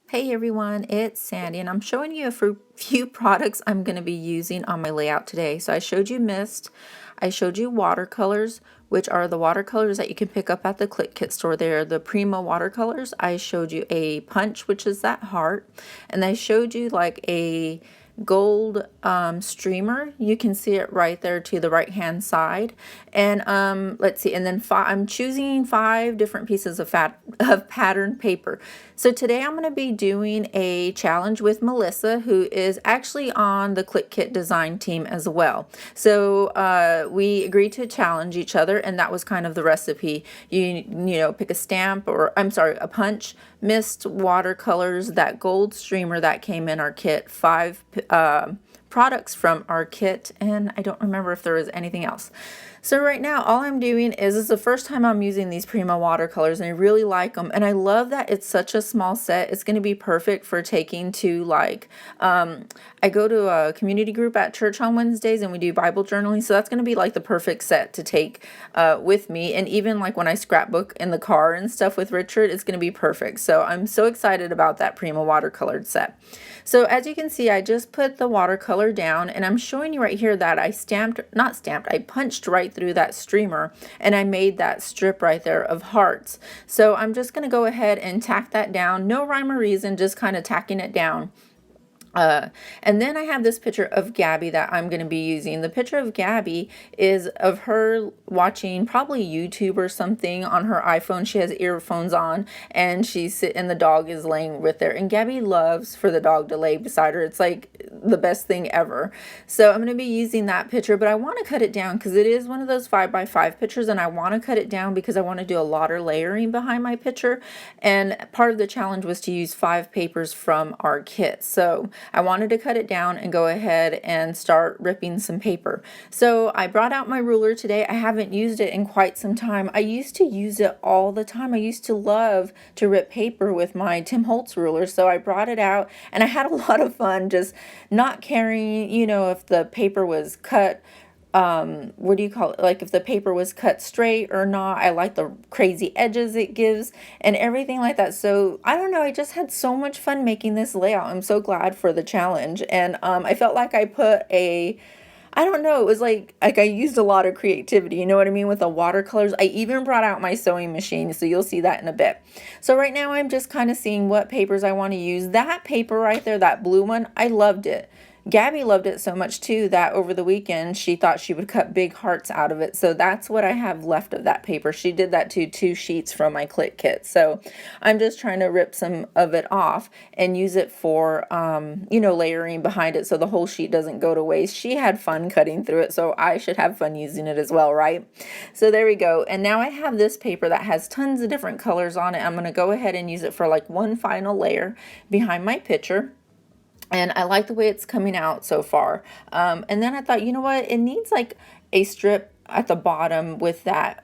Hey everyone, it's Sandy, and I'm showing you a few products I'm going to be using on my layout today. So I showed you mist, I showed you watercolors, which are the watercolors that you can pick up at the Click Kit store. They're the Prima watercolors. I showed you a punch, which is that heart, and I showed you like a gold streamer. You can see it right there to the right hand side. And let's see, and then I'm choosing 5 different pieces of pattern paper. So today I'm going to be doing a challenge with Melissa, who is actually on the Click Kit design team as well. So we agreed to challenge each other, and that was kind of the recipe. You know, pick a stamp, or I'm sorry, a punch, mist, watercolors, that gold streamer that came in our kit, 5 products from our kit, and I don't remember if there was anything else. So right now all I'm doing is, this is the first time I'm using these Prima watercolors, and I really like them, and I love that it's such a small set. It's going to be perfect for taking to like I go to a community group at church on Wednesdays, and we do Bible journaling, so that's going to be like the perfect set to take with me. And even like when I scrapbook in the car and stuff with Richard, it's going to be perfect. So I'm so excited about that Prima watercolored set. So as you can see, I just put the watercolor down, and I'm showing you right here that I I punched right through that streamer, and I made that strip right there of hearts. So I'm just going to go ahead and tack that down. No rhyme or reason, just kind of tacking it down. And then I have this picture of Gabby that I'm going to be using. The picture of Gabby is of her watching probably YouTube or something on her iPhone. She has earphones on, and and the dog is laying with her. And Gabby loves for the dog to lay beside her. It's like the best thing ever. So I'm going to be using that picture, but I want to cut it down because it is one of those 5x5 pictures, and I want to cut it down because I want to do a lot of layering behind my picture. And part of the challenge was to use 5 papers from our kit. So I wanted to cut it down and go ahead and start ripping some paper. So I brought out my ruler today. I haven't used it in quite some time. I used to use it all the time. I used to love to rip paper with my Tim Holtz ruler. So I brought it out, and I had a lot of fun just not caring, you know, if the paper was cut what do you call it, like if the paper was cut straight or not. I like the crazy edges it gives and everything like that. So I don't know, I just had so much fun making this layout. I'm so glad for the challenge, and I felt like I put a, I don't know, it was like I used a lot of creativity, you know what I mean, with the watercolors. I even brought out my sewing machine, so you'll see that in a bit. So right now I'm just kind of seeing what papers I want to use. That paper right there, that blue one, I loved it. Gabby loved it so much too that over the weekend she thought she would cut big hearts out of it. So that's what I have left of that paper. She did that to 2 sheets from my Click Kit. So I'm just trying to rip some of it off and use it for, you know, layering behind it so the whole sheet doesn't go to waste. She had fun cutting through it, so I should have fun using it as well, right? So there we go. And now I have this paper that has tons of different colors on it. I'm going to go ahead and use it for like one final layer behind my picture. And I like the way it's coming out so far. And then I thought, you know what, it needs like a strip at the bottom with that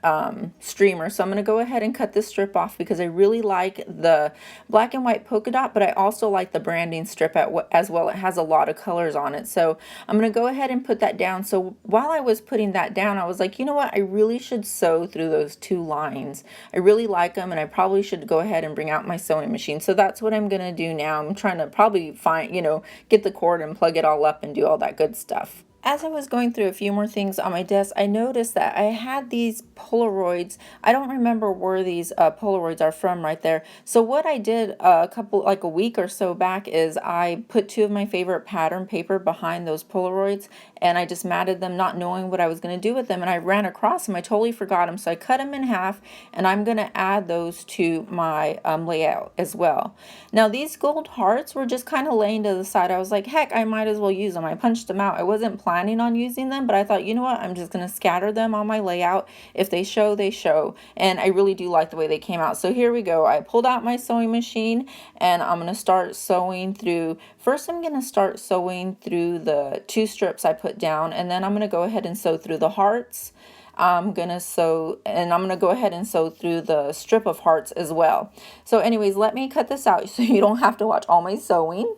streamer. So I'm going to go ahead and cut this strip off because I really like the black and white polka dot, but I also like the branding strip as well. It has a lot of colors on it. So I'm going to go ahead and put that down. So while I was putting that down, I was like, you know what, I really should sew through those 2 lines. I really like them, and I probably should go ahead and bring out my sewing machine. So that's what I'm going to do now. I'm trying to probably find, you know, get the cord and plug it all up and do all that good stuff. As I was going through a few more things on my desk, I noticed that I had these Polaroids. I don't remember where these Polaroids are from right there. So what I did like a week or so back is I put 2 of my favorite pattern paper behind those Polaroids, and I just matted them not knowing what I was going to do with them, and I ran across them. I totally forgot them, so I cut them in half, and I'm going to add those to my layout as well. Now these gold hearts were just kind of laying to the side. I was like, heck, I might as well use them. I punched them out. I wasn't planning on using them, but I thought, you know what, I'm just going to scatter them on my layout. If they show, they show. And I really do like the way they came out. So here we go. I pulled out my sewing machine, and I'm going to start sewing through. First, I'm going to start sewing through the 2 strips I put down, and then I'm going to go ahead and sew through the hearts. I'm going to go ahead and sew through the strip of hearts as well. So anyways, let me cut this out so you don't have to watch all my sewing.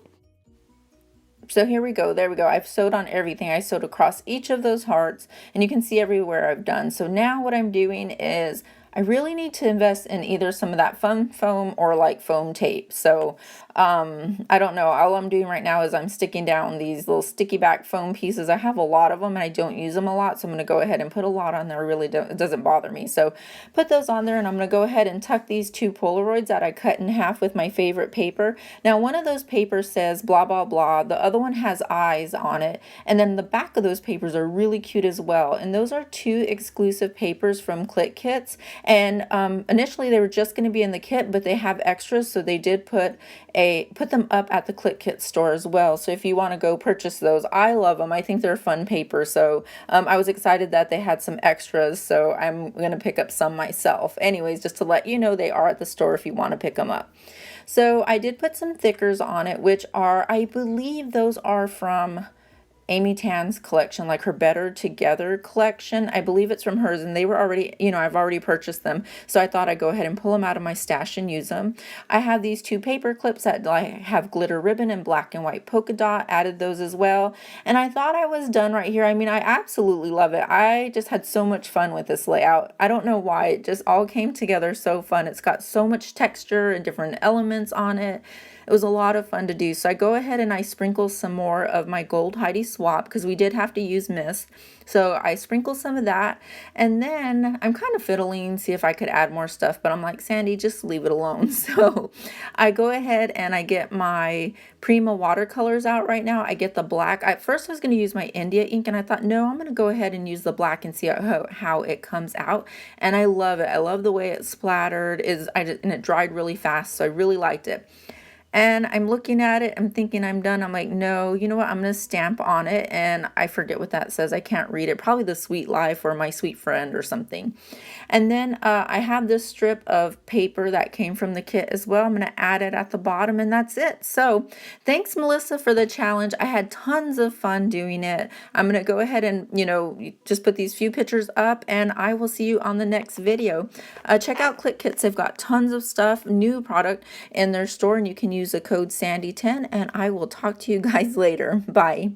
So here we go, there we go. I've sewed on everything. I sewed across each of those hearts, and you can see everywhere I've done. So now what I'm doing is I really need to invest in either some of that fun foam or like foam tape. So I don't know. All I'm doing right now is I'm sticking down these little sticky back foam pieces. I have a lot of them and I don't use them a lot, so I'm going to go ahead and put a lot on there. Really don't, it doesn't bother me. So put those on there, and I'm going to go ahead and tuck these two Polaroids that I cut in half with my favorite paper. Now one of those papers says blah blah blah, the other one has eyes on it, and then the back of those papers are really cute as well. And those are two exclusive papers from Click Kits, and initially they were just going to be in the kit, but they have extras, so they did put them up at the Click Kit store as well. So if you want to go purchase those, I love them. I think they're fun paper. So I was excited that they had some extras, so I'm going to pick up some myself. Anyways, just to let you know, they are at the store if you want to pick them up. So I did put some thickers on it, which are, I believe those are from Amy Tan's collection, like her Better Together collection. I believe it's from hers, and they were already, I've already purchased them, so I thought I'd go ahead and pull them out of my stash and use them. I have these two paper clips that have glitter ribbon and black and white polka dot, added those as well, and I thought I was done right here. I mean, I absolutely love it. I just had so much fun with this layout. I don't know why, it just all came together so fun. It's got so much texture and different elements on it. It was a lot of fun to do. So I go ahead and I sprinkle some more of my Gold Heidi swap, because we did have to use mist. So I sprinkle some of that, and then I'm kind of fiddling, see if I could add more stuff, but I'm like, Sandy, just leave it alone. So I go ahead and I get my Prima watercolors out right now. I get the black. At first I was going to use my India ink, and I thought, no, I'm going to go ahead and use the black and see how it comes out. And I love it. I love the way it splattered, and it dried really fast, so I really liked it. And I'm looking at it, I'm thinking I'm done. I'm like, no, you know what? I'm going to stamp on it. And I forget what that says. I can't read it. Probably The Sweet Life or My Sweet Friend or something. And then I have this strip of paper that came from the kit as well. I'm going to add it at the bottom, and that's it. So thanks, Melissa, for the challenge. I had tons of fun doing it. I'm going to go ahead and, just put these few pictures up, and I will see you on the next video. Check out Click Kits. They've got tons of stuff, new product in their store, and you can use the code Sandy10, and I will talk to you guys later. Bye.